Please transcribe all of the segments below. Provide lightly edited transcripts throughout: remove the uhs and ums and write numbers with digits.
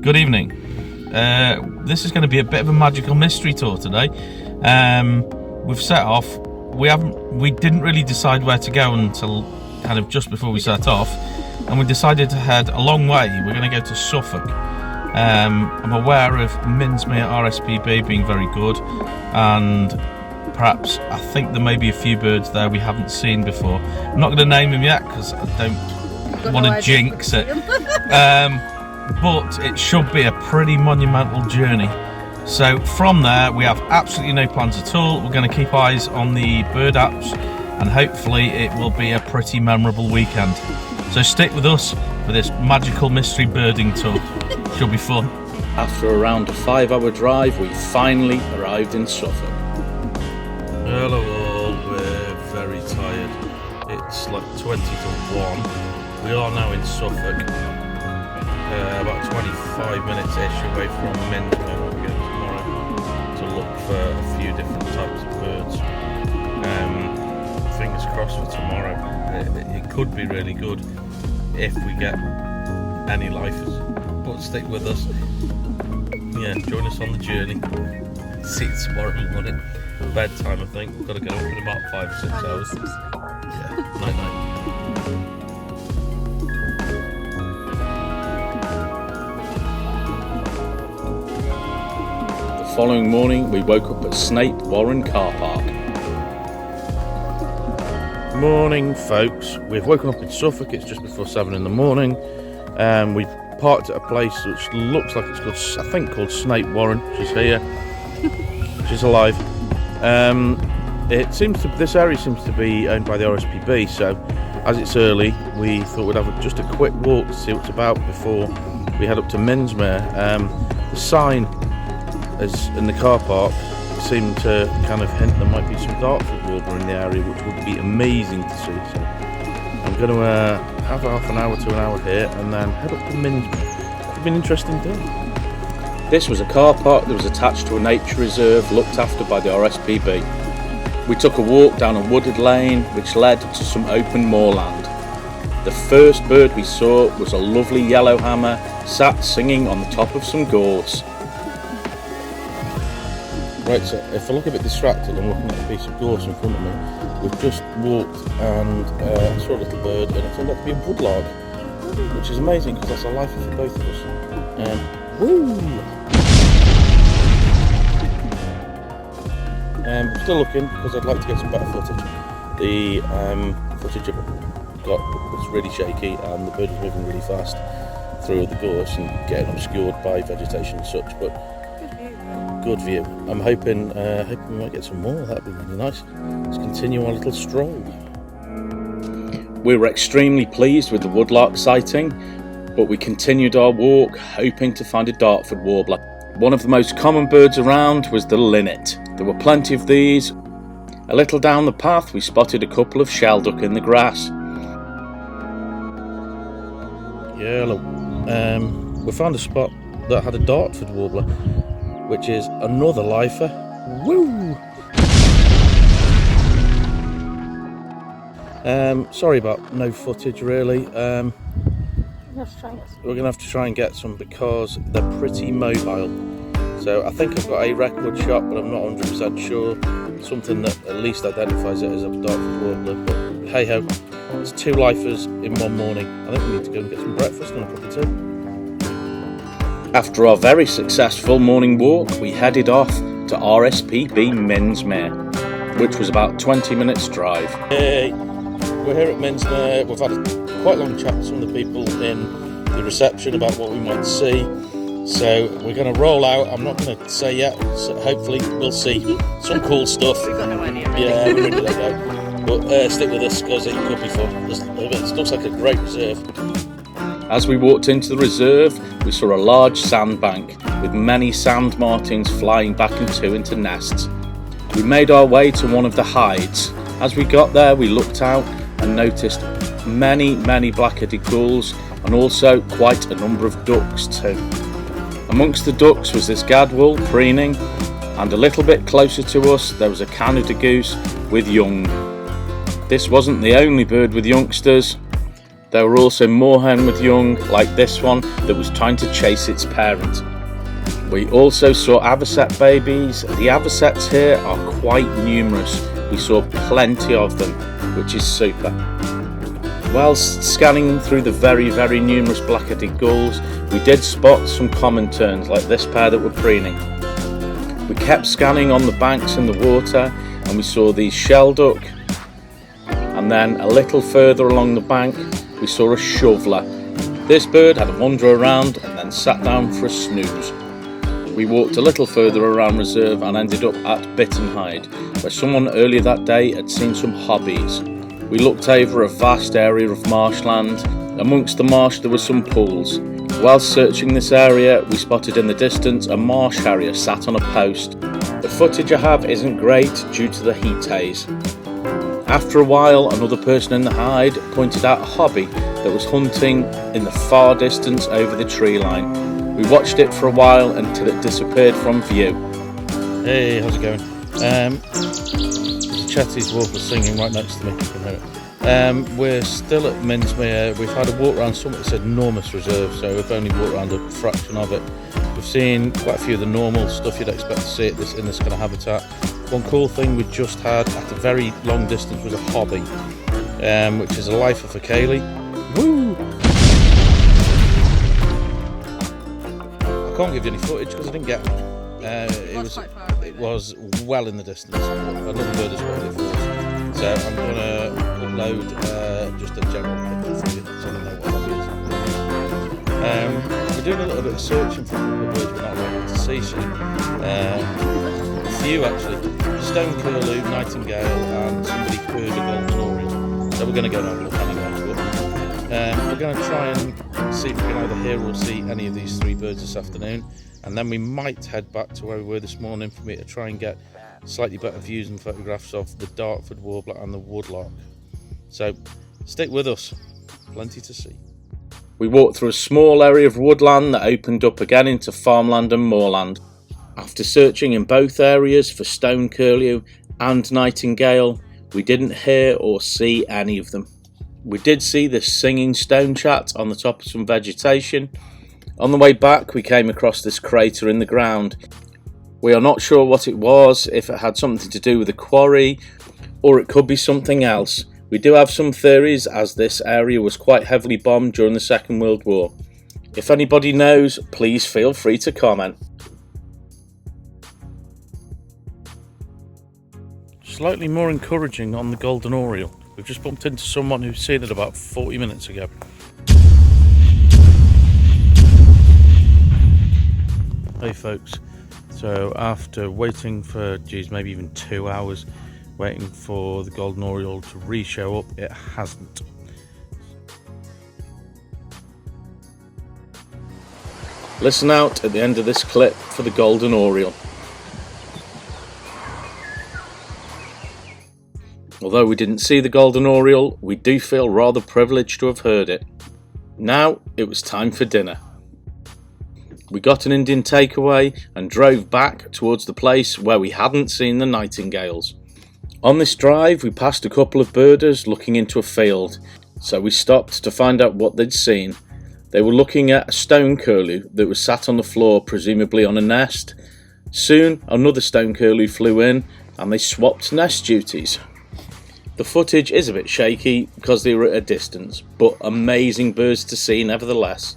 Good evening. This is going to be a bit of a magical mystery tour today. We've set off. We didn't really decide where to go until kind of just before we set off, and we decided to head a long way. We're going to go to Suffolk. I'm aware of Minsmere RSPB being very good, and perhaps I think there may be a few birds there we haven't seen before. I'm not going to name them yet because I don't want to jinx it. But it should be a pretty monumental journey. So from there we have absolutely no plans at all. We're going to keep eyes on the bird apps, and hopefully it will be a pretty memorable weekend. So stick with us for this magical mystery birding tour. Should be fun. After around a 5-hour drive, we finally arrived in Suffolk. Hello all, we're very tired. It's like 20 to 1. We are now in Suffolk. About 25 minutes-ish away from Minsmere, where we go tomorrow to look for a few different types of birds. Fingers crossed for tomorrow. It could be really good if we get any lifers, but stick with us. Yeah, join us on the journey. See you tomorrow morning. Bedtime, I think. We've got to get up in about 5 or 6 hours. Yeah, night-night. The following morning, we woke up at Snape Warren car park. Morning, folks. We've woken up in Suffolk. It's just before 7 in the morning. We've parked at a place which looks like it's called, I think, called Snape Warren. She's here. She's alive. This area seems to be owned by the RSPB. So, as it's early, we thought we'd have just a quick walk to see what's about before we head up to Minsmere. The sign in the car park seemed to kind of hint there might be some Dartford warbler in the area, which would be amazing to see. So I'm going to have half an hour to an hour here and then head up to Minsmere. Could be an interesting day. This was a car park that was attached to a nature reserve looked after by the RSPB. We took a walk down a wooded lane which led to some open moorland. The first bird we saw was a lovely yellowhammer sat singing on the top of some gorse. Right, so if I look a bit distracted, I'm looking at a piece of gorse in front of me. We've just walked and saw a little bird, and it turned out to be a woodlark, which is amazing because that's a lifer for both of us. Woo! I'm still looking because I'd like to get some better footage. The footage I've got was really shaky, and the bird was moving really fast through the gorse and getting obscured by vegetation and such. But good view. I'm hoping we might get some more. That'd be really nice. Let's continue our little stroll. We were extremely pleased with the woodlark sighting, but we continued our walk, hoping to find a Dartford warbler. One of the most common birds around was the linnet. There were plenty of these. A little down the path, we spotted a couple of shelduck in the grass. Yeah, look. We found a spot that had a Dartford warbler, which is another lifer. Woo! Sorry about no footage, really. We're going to have to try and get some because they're pretty mobile. So I think I've got a record shot, but I'm not 100% sure. Something that at least identifies it as a Dartford warbler. But hey ho, it's 2 lifers in one morning. I think we need to go and get some breakfast and a cup of tea. After our very successful morning walk, we headed off to RSPB Minsmere, which was about 20 minutes drive. Hey, we're here at Minsmere. We've had a quite long chat with some of the people in the reception about what we might see. So we're going to roll out. I'm not going to say yet, so hopefully we'll see some cool stuff. We've got no idea. Yeah, we really don't know. But stick with us because it could be fun. It looks like a great reserve. As we walked into the reserve, we saw a large sandbank with many sand martins flying back into nests. We made our way to one of the hides. As we got there, we looked out and noticed many black-headed gulls and also quite a number of ducks too. Amongst the ducks was this gadwall preening, and a little bit closer to us there was a Canada goose with young. This wasn't the only bird with youngsters. There were also moorhen with young, like this one, that was trying to chase its parent. We also saw avocet babies. The avocets here are quite numerous. We saw plenty of them, which is super. Whilst scanning through the very numerous black-headed gulls, we did spot some common terns like this pair that were preening. We kept scanning on the banks in the water and we saw these shelduck, and then a little further along the bank we saw a shoveler. This bird had a wander around and then sat down for a snooze. We walked a little further around reserve and ended up at Bittenhide, where someone earlier that day had seen some hobbies. We looked over a vast area of marshland. Amongst the marsh there were some pools. Whilst searching this area, we spotted in the distance a marsh harrier sat on a post. The footage I have isn't great due to the heat haze. After a while, another person in the hide pointed out a hobby that was hunting in the far distance over the tree line. We watched it for a while until it disappeared from view. Hey, how's it going? Chetty's warbler singing right next to me. You can hear it. We're still at Minsmere. We've had a walk around something that's enormous reserve, so we've only walked around a fraction of it. We've seen quite a few of the normal stuff you'd expect to see in this kind of habitat. One cool thing we just had at a very long distance was a hobby, which is a lifer for Kaylee. Woo! I can't give you any footage because I didn't get it was well in the distance. Another bird has spotted it for us. So I'm going to upload just a general picture for you so you know what hobby is. We're doing a little bit of searching for a couple of birds we're not likely to see soon. A few actually. Stone curlew, nightingale and somebody heard a golden oriole. So we're going to go and have a look anyway. But, we're going to try and see if we can either hear or see any of these three birds this afternoon. And then we might head back to where we were this morning for me to try and get slightly better views and photographs of the Dartford warbler and the woodlark. So stick with us, plenty to see. We walked through a small area of woodland that opened up again into farmland and moorland. After searching in both areas for stone curlew and nightingale, we didn't hear or see any of them. We did see this singing stone chat on the top of some vegetation. On the way back we came across this crater in the ground. We are not sure what it was, if it had something to do with a quarry or it could be something else. We do have some theories as this area was quite heavily bombed during the Second World War. If anybody knows, please feel free to comment. Slightly more encouraging on the golden oriole. We've just bumped into someone who's seen it about 40 minutes ago. Hey folks, so after waiting for maybe even 2 hours waiting for the golden oriole to re-show up, it hasn't. Listen out at the end of this clip for the golden oriole. Although we didn't see the golden oriole, we do feel rather privileged to have heard it. Now it was time for dinner. We got an Indian takeaway and drove back towards the place where we hadn't seen the nightingales. On this drive we passed a couple of birders looking into a field, so we stopped to find out what they'd seen. They were looking at a stone curlew that was sat on the floor, presumably on a nest. Soon another stone curlew flew in and they swapped nest duties. The footage is a bit shaky because they were at a distance, but amazing birds to see nevertheless.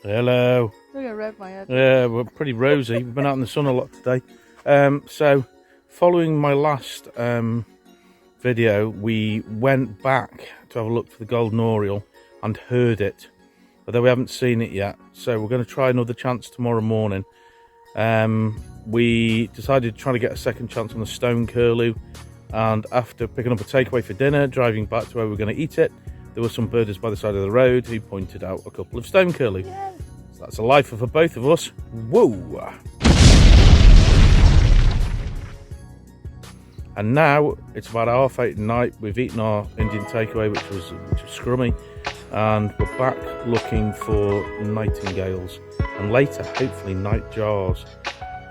Hello. Look at red my head. Yeah, we're pretty rosy. We've been out in the sun a lot today. So, following my last video, we went back to have a look for the golden oriole and heard it, although we haven't seen it yet. So we're going to try another chance tomorrow morning. We decided to try to get a second chance on the stone curlew, and after picking up a takeaway for dinner, driving back to where we were going to eat it, there were some birders by the side of the road who pointed out a couple of stone curlew. Yes. So that's a lifer for both of us. Whoa! And now it's about 8:30 at night. We've eaten our Indian takeaway, which was scrummy, and we're back looking for nightingales and later hopefully nightjars.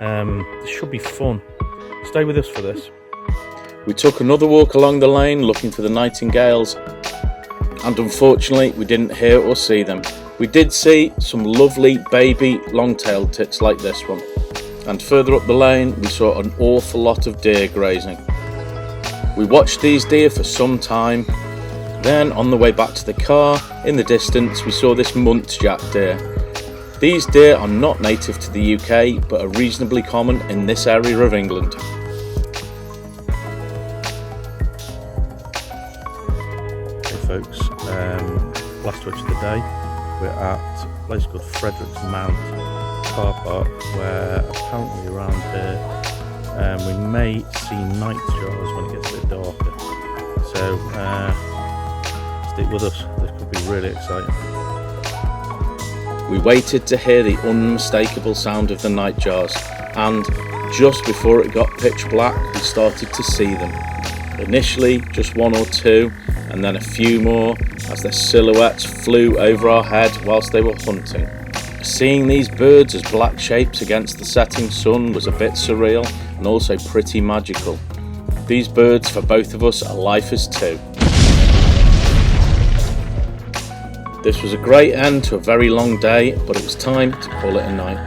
This should be fun. Stay with us for this. We took another walk along the lane looking for the nightingales, and unfortunately we didn't hear or see them. We did see some lovely baby long-tailed tits like this one, and further up the lane we saw an awful lot of deer grazing. We watched these deer for some time. Then on the way back to the car, in the distance we saw this muntjac deer. These deer are not native to the UK but are reasonably common in this area of England. Hey folks, last watch of the day. We're at a place called Frederick's Mount car park, where apparently around here we may see night jaws when it gets a bit darker. So stick with us, this could be really exciting. We waited to hear the unmistakable sound of the nightjars, and just before it got pitch black we started to see them. Initially just one or two, and then a few more as their silhouettes flew over our head whilst they were hunting. Seeing these birds as black shapes against the setting sun was a bit surreal and also pretty magical. These birds for both of us are lifers too. This was a great end to a very long day, but it was time to call it a night.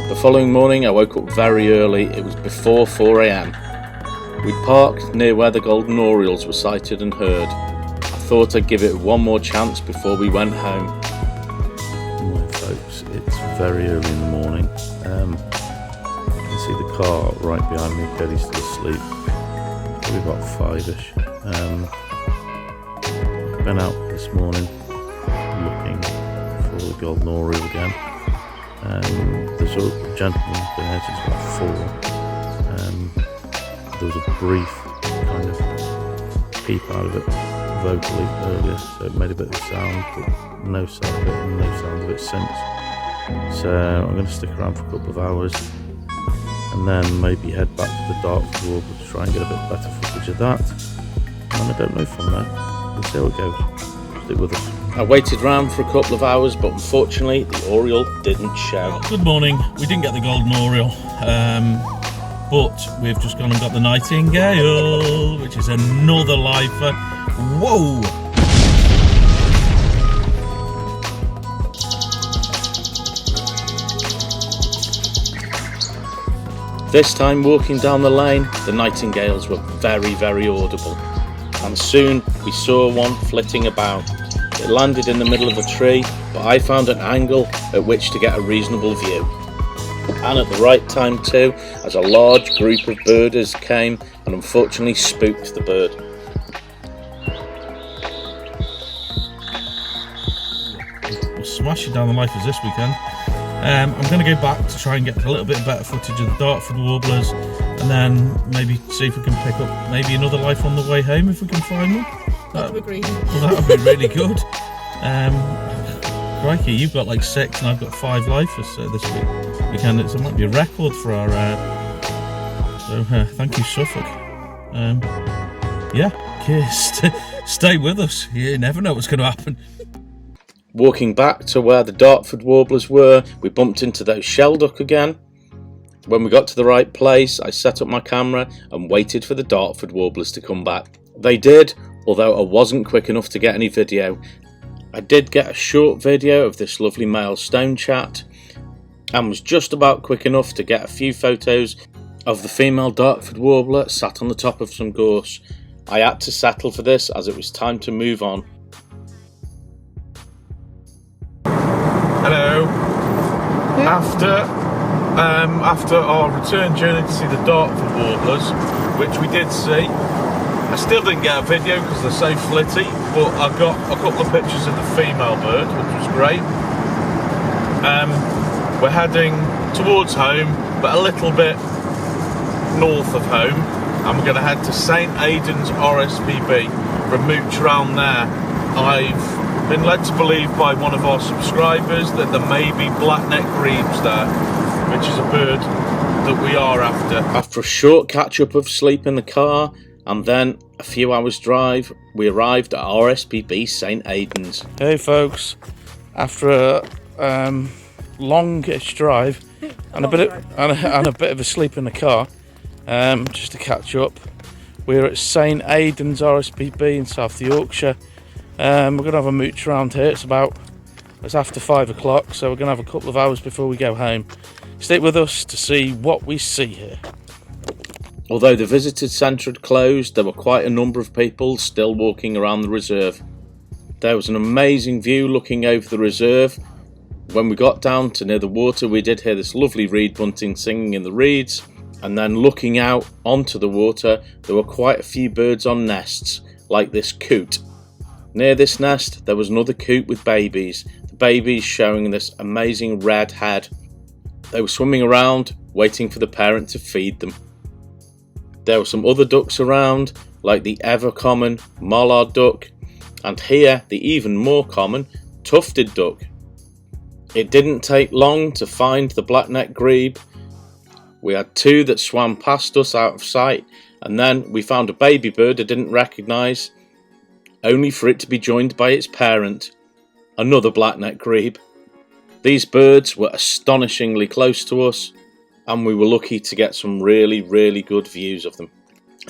The following morning I woke up very early. It was before 4 AM. We parked near where the golden orioles were sighted and heard. I thought I'd give it one more chance before we went home. Well, folks, it's very early in the morning. You can see the car right behind me. Cody's still asleep. Probably about 5ish. Been out this morning looking for the golden oriole again. There's a gentleman been out since about 4. There was a brief kind of peep out of it vocally earlier, so it made a bit of a sound, but no sound of it and no sound of it since. So I'm going to stick around for a couple of hours and then maybe head back to the Dartford Warbler to try and get a bit better footage of that. And I don't know from there. We'll see how it goes. Stick with us. I waited round for a couple of hours, but unfortunately the oriole didn't show. Good morning. We didn't get the golden oriole, but we've just gone and got the nightingale, which is another lifer. Whoa! This time walking down the lane, the nightingales were very, very audible. And soon we saw one flitting about. It landed in the middle of a tree, but I found an angle at which to get a reasonable view. And at the right time too, as a large group of birders came and unfortunately spooked the bird. We'll smash it down the lifers this weekend. I'm going to go back to try and get a little bit better footage of the Dartford Warblers, and then maybe see if we can pick up maybe another life on the way home if we can find one. That would be great. Well, that would be really good. Crikey, you've got like 6 and I've got 5 lifers this weekend. It might be a record for our. So thank you, Suffolk. Yeah, stay with us. You never know what's going to happen. Walking back to where the Dartford Warblers were, we bumped into those shelduck again. When we got to the right place, I set up my camera and waited for the Dartford Warblers to come back. They did, although I wasn't quick enough to get any video. I did get a short video of this lovely male stonechat and was just about quick enough to get a few photos of the female Dartford Warbler sat on the top of some gorse. I had to settle for this as it was time to move on. Hello. After our return journey to see the Dartford Warblers, which we did see, I still didn't get a video because they're so flitty, but I got a couple of pictures of the female bird, which was great. We're heading towards home, but a little bit north of home, and we're going to head to St Aidan's RSPB for a mooch around there. I've been led to believe by one of our subscribers that there may be black-necked grebes there, which is a bird that we are after. After a short catch-up of sleep in the car and then a few hours drive, we arrived at RSPB St Aidan's. Hey folks, after longish drive and a bit of a sleep in the car, just to catch up. We're at St Aidan's RSPB in South Yorkshire. We're going to have a mooch around here. It's after 5 o'clock, so we're going to have a couple of hours before we go home. Stick with us to see what we see here. Although the visitor centre had closed, there were quite a number of people still walking around the reserve. There was an amazing view looking over the reserve. When we got down to near the water, we did hear this lovely reed bunting singing in the reeds, and then looking out onto the water, there were quite a few birds on nests, like this coot. Near this nest, there was another coot with babies, the babies showing this amazing red head. They were swimming around, waiting for the parent to feed them. There were some other ducks around, like the ever common mallard duck, and here the even more common tufted duck. It didn't take long to find the black-necked grebe. We had two that swam past us out of sight, and then we found a baby bird I didn't recognise, only for it to be joined by its parent, another black-necked grebe. These birds were astonishingly close to us, and we were lucky to get some really good views of them.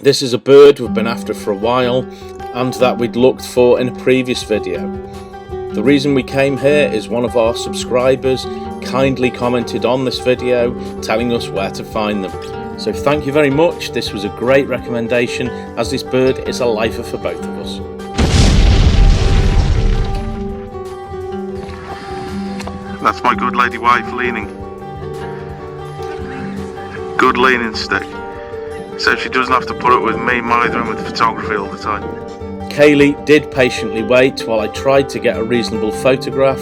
This is a bird we've been after for a while, and that we'd looked for in a previous video. The reason we came here is one of our subscribers kindly commented on this video telling us where to find them. So thank you very much, this was a great recommendation, as this bird is a lifer for both of us. That's my good lady wife leaning. Good leaning stick. So she doesn't have to put up with me mithering with photography all the time. Kaylee did patiently wait while I tried to get a reasonable photograph.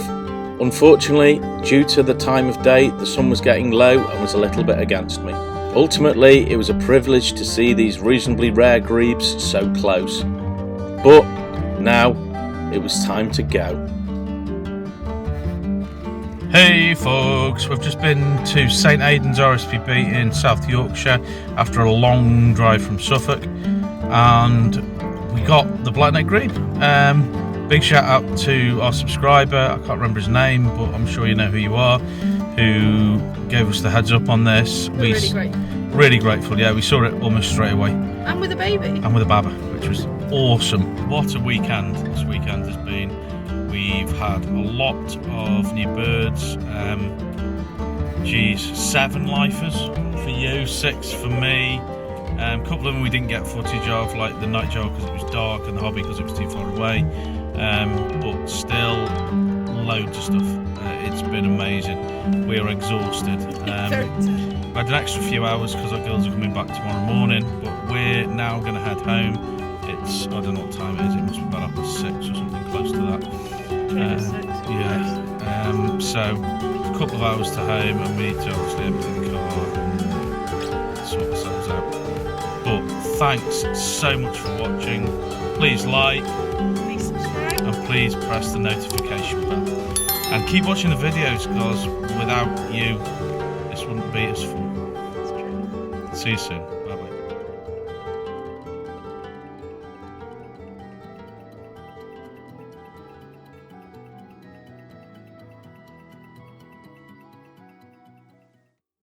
Unfortunately, due to the time of day, the sun was getting low and was a little bit against me. Ultimately, it was a privilege to see these reasonably rare grebes so close. But now, it was time to go. Hey folks, we've just been to St Aidan's RSPB in South Yorkshire after a long drive from Suffolk, and we got the black-necked grebe. Big shout out to our subscriber, I can't remember his name, but I'm sure you know who you are, who gave us the heads up on this. We're really grateful. Really grateful, yeah, we saw it almost straight away. And with a baby. And with a baba, which was awesome. What a weekend this weekend has been. We've had a lot of new birds, 7 lifers for you, 6 for me. A couple of them we didn't get footage of, like the nightjar because it was dark and the hobby because it was too far away, but still loads of stuff. It's been amazing. We are exhausted. We had an extra few hours because our girls are coming back tomorrow morning, but we're now going to head home. It's, I don't know what time it is, it must be about 6 or something close to that. So a couple of hours to home, and we need to obviously empty the car and sort ourselves out. But thanks so much for watching. Please like, Please subscribe, and please press the notification bell. And keep watching the videos, because without you, this wouldn't be as fun. It's true. See you soon.